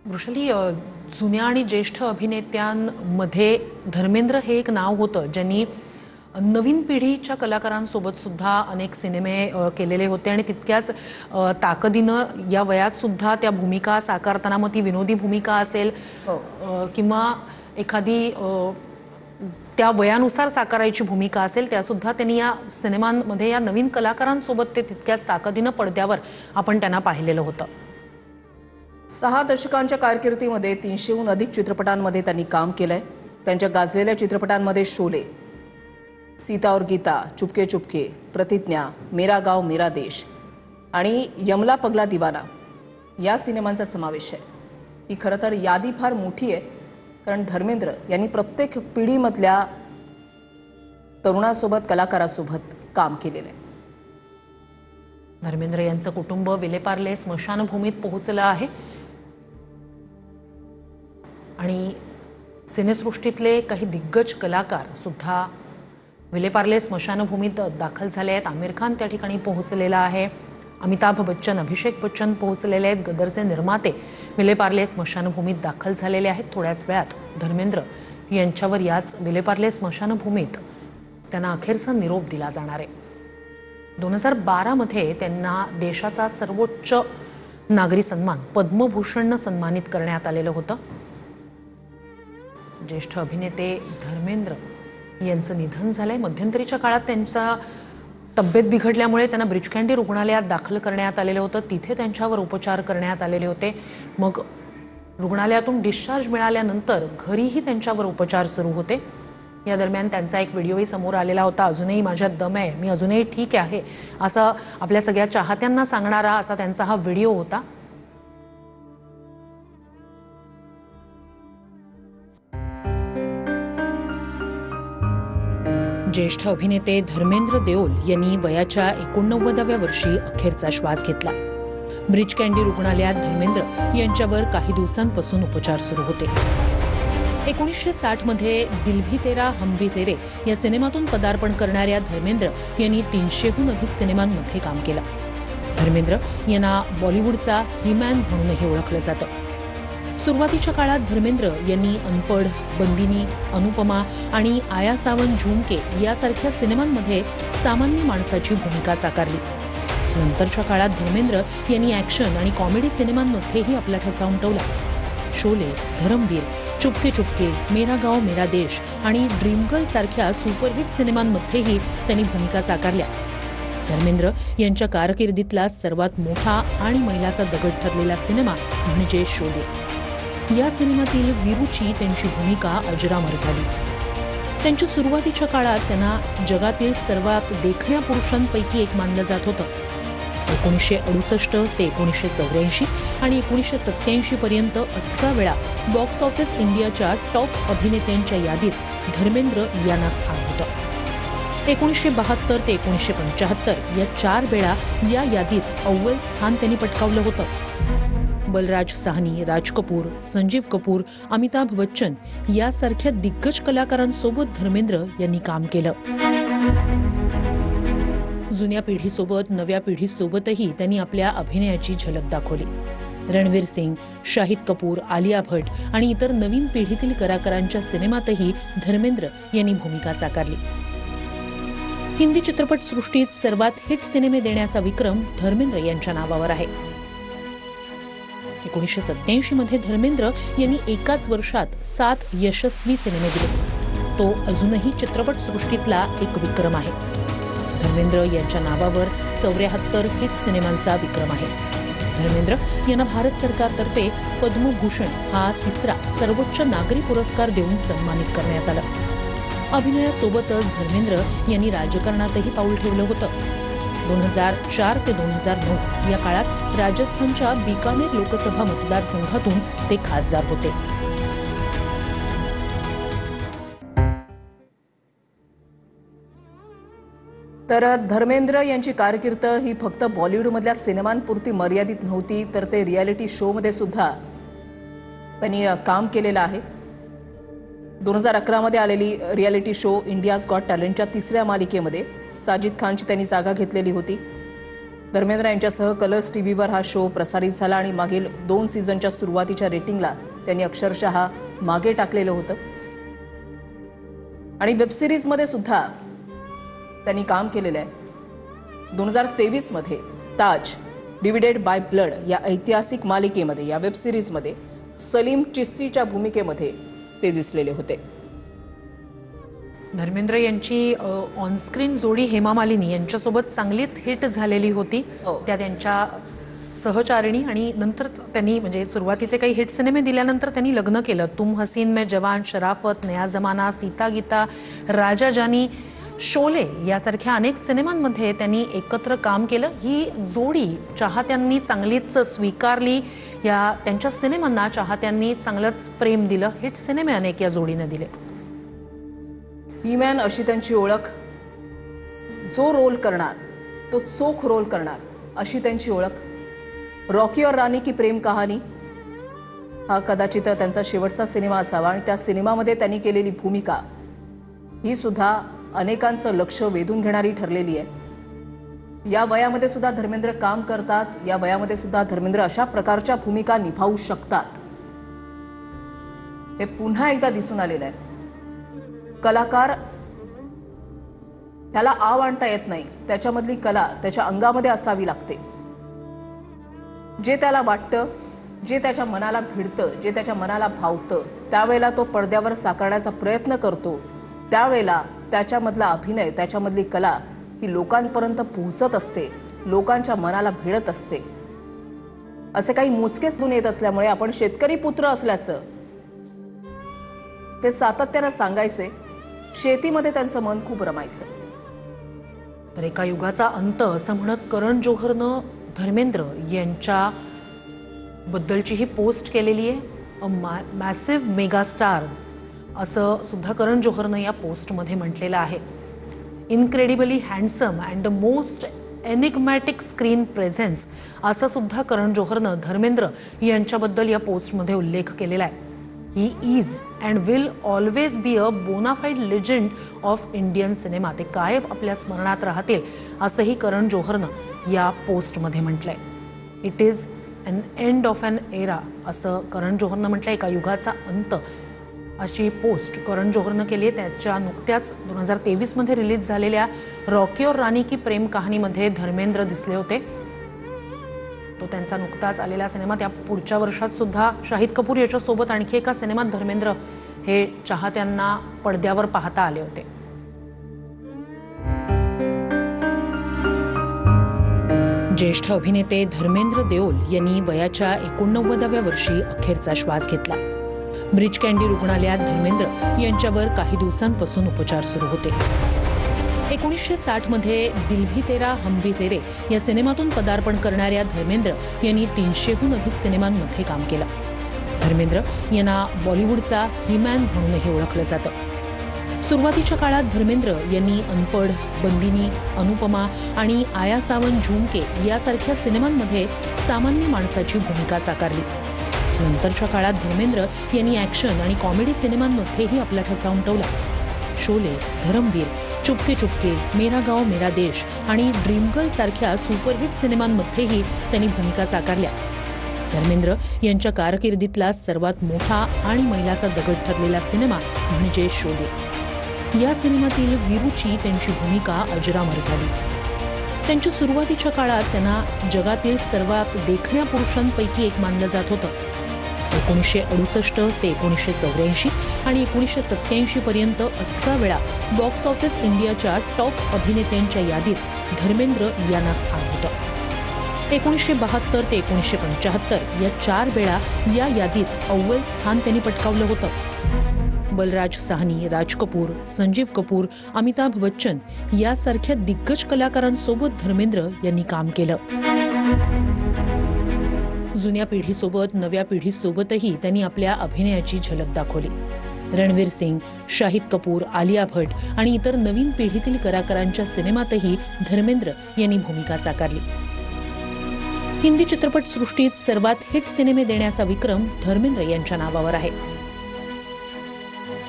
वृषाली, जुन्या आणि ज्येष्ठ अभिनेत्यांमध्ये धर्मेंद्र हे एक नाव होतं ज्यांनी नवीन पिढीच्या कलाकारांसोबत सुद्धा अनेक सिनेमे केलेले होते आणि तितक्याच ताकदीनं या वयात सुद्धा त्या भूमिका साकारताना, मग ती विनोदी भूमिका असेल किंवा एखादी त्या वयानुसार साकारायची भूमिका असेल, त्यासुद्धा त्यांनी या सिनेमांमध्ये या नवीन कलाकारांसोबत ते तितक्याच ताकदीनं पडद्यावर आपण त्यांना पाहिलेलं होतं. 6 दशकांच्या कारकिर्दीमध्ये 300हून अधिक चित्रपटांमध्ये त्यांनी काम केलंय. त्यांच्या गाजलेल्या चित्रपटांमध्ये शोले, सीता और गीता, चुपके चुपके, प्रतिज्ञा, मेरा गाव मेरा देश आणि यमला पगला दीवाना या सिनेमांचा समावेश आहे. ही खरं तर यादी फार मोठी आहे, कारण धर्मेंद्र यांनी प्रत्येक पिढीमधल्या तरुणासोबत, कलाकारासोबत काम केलेलं आहे. धर्मेंद्र यांचं कुटुंब विलेपार्ले स्मशानभूमीत पोहोचलं आहे आणि सिनेसृष्टीतले काही दिग्गज कलाकार सुद्धा विलेपार्ले स्मशानभूमीत दाखल झाले आहेत. आमिर खान त्या ठिकाणी पोहोचलेला आहे, अमिताभ बच्चन, अभिषेक बच्चन पोहोचलेले आहेत. गदरचे निर्माते विलेपार्ले स्मशानभूमीत दाखल झालेले आहेत. थोड्याच वेळात धर्मेंद्र यांच्यावर याच विलेपार्ले स्मशानभूमीत त्यांना अखेरचा निरोप दिला जाणार आहे. 2012 मध्ये त्यांना देशाचा सर्वोच्च नागरी सन्मान पद्मभूषणनं सन्मानित करण्यात आलेलं होतं. ज्येष्ठ अभिनेते धर्मेंद्र यांचं निधन झालंय. मध्यंतरीच्या काळात त्यांचा तब्येत बिघडल्यामुळे त्यांना ब्रीच कँडी रुग्णालयात दाखल करण्यात आलेलं होतं. तिथे त्यांच्यावर उपचार करण्यात आलेले होते. मग रुग्णालयातून डिस्चार्ज मिळाल्यानंतर घरीही त्यांच्यावर उपचार सुरू होते. या दरम्यान त्यांचा एक व्हिडिओही समोर आलेला होता. अजूनही माझ्यात दम आहे, मी अजूनही ठीक आहे, असं आपल्या सगळ्या चाहत्यांना सांगणारा असा त्यांचा हा व्हिडिओ होता. ज्येष्ठ अभिनेते धर्मेंद्र देओल यांनी वयाच्या 89व्या वर्षी अखेरचा श्वास घेतला. ब्रीच कँडी रुग्णालयात धर्मेंद्र यांच्यावर काही दिवसांपासून उपचार सुरू होते. 1960 मध्ये दिल भी तेरा हम भी तेरे या सिनेमातून पदार्पण करणाऱ्या धर्मेंद्र यांनी 300हून अधिक सिनेमांमध्ये काम केलं. धर्मेंद्र यांना बॉलिवूडचा ही-मॅन म्हणूनही ओळखलं जातं. सुरुवातीच्या काळात धर्मेंद्र यांनी अनपढ, बंदिनी, अनुपमा आणि आया सावन झुमके यासारख्या सिनेमांमध्ये सामान्य माणसाची भूमिका साकारली. नंतरच्या काळात धर्मेंद्र यांनी ॲक्शन आणि कॉमेडी सिनेमांमध्येही आपला ठसा उमटवला. शोले, धरमवीर, चुपके चुपके, मेरा गाव मेरा देश आणि ड्रीम गर्ल सारख्या सुपरहिट सिनेमांमध्येही त्यांनी भूमिका साकारल्या. धर्मेंद्र यांच्या कारकिर्दीतला सर्वात मोठा आणि मैलाचा दगड ठरलेला सिनेमा म्हणजे शोले. या सिनेमातील वीरूची त्यांची भूमिका अजरामर झाली. त्यांच्या सुरुवातीच्या काळात त्यांना जगातील सर्वात देखण्या पुरुषांपैकी एक मानलं जात होतं. 1968 ते 1984 आणि 1987 पर्यंत 18 वेळा बॉक्स ऑफिस इंडियाच्या टॉप अभिनेत्यांच्या यादीत धर्मेंद्र यांना स्थान होतं. 1972 ते 1975 या 4 वेळा या यादीत अव्वल स्थान त्यांनी पटकावलं होतं. बलराज साहनी, राज कपूर, संजीव कपूर, अमिताभ बच्चन यासारख्या दिग्गज कलाकारांसोबत धर्मेंद्र यांनी काम केलं. जुन्या पिढीसोबत नव्या पिढीसोबतही त्यांनी आपल्या अभिनयाची झलक दाखवली. रणवीर सिंग, शाहिद कपूर, आलिया भट्ट आणि इतर नवीन पिढीतील कलाकारांच्या सिनेमातही धर्मेंद्र यांनी भूमिका साकारली. हिंदी चित्रपटसृष्टीत सर्वात हिट सिनेमे देण्याचा विक्रम धर्मेंद्र यांच्या नावावर आहे. 1987 मध्ये धर्मेंद्र यांनी एकाच वर्षात 7 यशस्वी सिनेमे दिले. तो अजूनही चित्रपटसृष्टीतला एक विक्रम आहे. धर्मेंद्र यांच्या नावावर 74 हिट सिनेमांचा विक्रम आहे. धर्मेंद्र यांना भारत सरकारतर्फे पद्मभूषण हा 3रा सर्वोच्च नागरी पुरस्कार देऊन सन्मानित करण्यात आलं. अभिनयासोबतच धर्मेंद्र यांनी राजकारणातही पाऊल ठेवलं होतं. 2004 ते 2009 या काळात राजस्थानच्या बिकानेर लोकसभा मतदारसंघातून ते खासदार होते. तर धर्मेंद्र यांची कारकीर्द ही फक्त बॉलिवूडमधल्या सिनेमांपुरती मर्यादित नव्हती, तर ते रियालिटी शोमध्ये सुद्धा त्यांनी काम केलेलं आहे. 2011 मध्ये आलेली रियालिटी शो इंडियाज गॉट टॅलेंटच्या 3ऱ्या मालिकेमध्ये साजिद खानची त्यांनी जागा घेतलेली होती. धर्मेंद्र यांच्यासह कलर्स टीव्हीवर हा शो प्रसारित झाला आणि मागील 2 सीझनच्या सुरुवातीच्या रेटिंगला त्यांनी अक्षरशः मागे टाकलेलं होतं. आणि वेब सिरीजमध्ये सुद्धा त्यांनी काम केलेलं आहे. 2023 मध्ये ताज डिव्हिडेड बाय ब्लड या ऐतिहासिक मालिकेमध्ये, या वेब सिरीजमध्ये सलीम चिश्तीच्या भूमिकेमध्ये ते दिसलेले होते. धर्मेंद्र यांची ऑनस्क्रीन जोडी हेमा मालिनी यांच्यासोबत चांगलीच हिट झालेली होती. त्या त्यांच्या सहचारिणी आणि नंतर त्यांनी म्हणजे सुरुवातीचे काही हिट सिनेमे दिल्यानंतर त्यांनी लग्न केलं. तुम हसीन में जवान, शराफत, नया जमाना, सीता गीता, राजा जानी, शोले यासारख्या अनेक सिनेमांमध्ये त्यांनी एकत्र काम केलं. ही जोडी चाहत्यांनी चांगलीच स्वीकारली. या त्यांच्या सिनेमांना चाहत्यांनी चांगलंच प्रेम दिलं. हिट सिनेमे अनेक या जोडीने दिले. ही-मॅन अशी त्यांची ओळख. जो रोल करणार तो चोख रोल करणार अशी त्यांची ओळख. रॉकी और रानी की प्रेम कहाणी हा कदाचित त्यांचा शेवटचा सिनेमा असावा आणि त्या सिनेमामध्ये त्यांनी केलेली भूमिका ही सुद्धा अनेकांचं लक्ष वेधून घेणारी ठरलेली आहे. या वयामध्ये सुद्धा धर्मेंद्र काम करतात. या वयामध्ये सुद्धा धर्मेंद्र अशा प्रकारच्या भूमिका निभावू शकतात. हे पुन्हा एकदा दिसून आलेलं आहे. कलाकार त्याला आव आणता येत नाही. त्याच्यामधली कला त्याच्या अंगामध्ये असावी लागते. जे त्याला वाटतं, जे त्याच्या मनाला भिडतं, जे त्याच्या मनाला भावतं, त्यावेळेला तो पडद्यावर साकारण्याचा प्रयत्न करतो. त्यावेळेला त्याच्यामधला अभिनय, त्याच्यामधली कला ही लोकांपर्यंत पोहोचत असते, लोकांच्या मनाला भिडत असते. असे काही मोजकेच गुण येत असल्यामुळे आपण शेतकरी पुत्र असल्याचं ते सातत्यानं सांगायचे. शेतीमध्ये त्यांचं मन खूप रमायचं. तर एका युगाचा अंत असं म्हणत करण जोहरनं धर्मेंद्र यांच्या बद्दलची ही पोस्ट केलेली आहे. अ मॅसिव्ह मेगास्टार असं सुद्धा करण जोहरनं या पोस्टमध्ये म्हटलेलं आहे. Incredibly handsome and the most enigmatic screen presence असं सुद्धा करण जोहरनं धर्मेंद्र यांच्याबद्दल या पोस्टमध्ये उल्लेख केलेला आहे. He is and will always be a bonafide legend of Indian cinema. ते कायम आपल्या स्मरणात राहतील असंही करण जोहरनं या पोस्टमध्ये म्हटलंय. It is an end of an era असं करण जोहरनं म्हटलंय. एका युगाचा अंत अशी पोस्ट करण जोहरनं केली आहे. त्याच्या नुकत्याच 2023 मध्ये रिलीज झालेल्या रॉकी और रानी की प्रेम कहाणीमध्ये धर्मेंद्र दिसले होते. तो त्यांचा नुकताच आलेला सिनेमा. त्या पुढच्या वर्षात सुद्धा शाहिद कपूर याच्यासोबत आणखी एका सिनेमात धर्मेंद्र हे चाहत्यांना पडद्यावर पाहता आले होते. ज्येष्ठ अभिनेते धर्मेंद्र देओल यांनी वयाच्या 89व्या वर्षी अखेरचा श्वास घेतला. ब्रिच कँडी रुग्णालयात धर्मेंद्र यांच्यावर काही दिवसांपासून उपचार सुरू होते. 1960 मध्ये दिल भी तेरा हम भी तेरे या सिनेमातून पदार्पण करणाऱ्या धर्मेंद्र यांनी 300हून अधिक सिनेमांमध्ये काम केलं. धर्मेंद्र यांना बॉलिवूडचा ही-मॅन म्हणूनही ओळखलं जातं. सुरुवातीच्या काळात धर्मेंद्र यांनी अनपढ, बंदिनी, अनुपमा आणि आया सावन झुमके यासारख्या सिनेमांमध्ये सामान्य माणसाची भूमिका साकारली. नंतरच्या काळात धर्मेंद्र यांनी ॲक्शन आणि कॉमेडी सिनेमांमध्येही आपला ठसा उमटवला. शोले, धरमवीर, चुपके चुपके, मेरा गाव मेरा देश आणि ड्रीम गर्ल सारख्या सुपरहिट सिनेमांमध्येही त्यांनी भूमिका साकारल्या. धर्मेंद्र यांच्या कारकिर्दीतला सर्वात मोठा आणि मैलाचा दगड ठरलेला सिनेमा म्हणजे शोले. या सिनेमातील वीरूची त्यांची भूमिका अजरामर झाली. त्यांच्या सुरुवातीच्या काळात त्यांना जगातील सर्वात देखण्या पुरुषांपैकी एक मानलं जात होतं. 1968 ते 1984 आणि 1987 पर्यंत 18 वेळा बॉक्स ऑफिस इंडियाच्या टॉप अभिनेत्यांच्या यादीत धर्मेंद्र यांना स्थान होतं. 1972 ते 1975 या 4 वेळा या यादीत अव्वल स्थान त्यांनी पटकावलं होतं. बलराज साहनी, राज कपूर, संजीव कपूर, अमिताभ बच्चन यासारख्या दिग्गज कलाकारांसोबत धर्मेंद्र यांनी काम केलं. जुन्या पिढीसोबत नव्या पिढीसोबतही त्यांनी आपल्या अभिनयाची झलक दाखवली. रणवीर सिंग, शाहिद कपूर, आलिया भट आणि इतर नवीन पिढीतील कलाकारांच्या सिनेमातही धर्मेंद्र यांनी भूमिका साकारली. हिंदी चित्रपटसृष्टीत सर्वात हिट सिनेमे देण्याचा विक्रम धर्मेंद्र यांच्या नावावर आहे.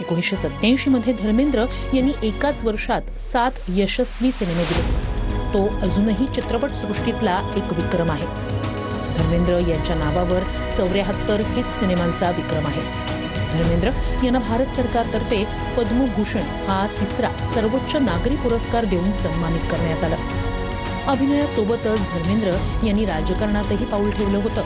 1987 मध्ये धर्मेंद्र यांनी एकाच वर्षात 7 यशस्वी सिनेमे दिले. तो अजूनही चित्रपटसृष्टीतला एक विक्रम आहे. धर्मेंद्र यांच्या नावावर 74 हिट सिनेमांचा विक्रम आहे. धर्मेंद्र यांना भारत सरकारतर्फे पद्मभूषण हा तिसरा सर्वोच्च नागरी पुरस्कार देऊन सन्मानित करण्यात आलं. अभिनयासोबतच धर्मेंद्र यांनी राजकारणातही पाऊल ठेवलं होतं.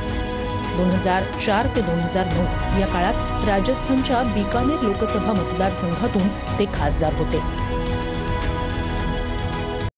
2004 ते 2009 या काळात राजस्थानच्या बिकानेर लोकसभा मतदारसंघातून ते खासदार होते.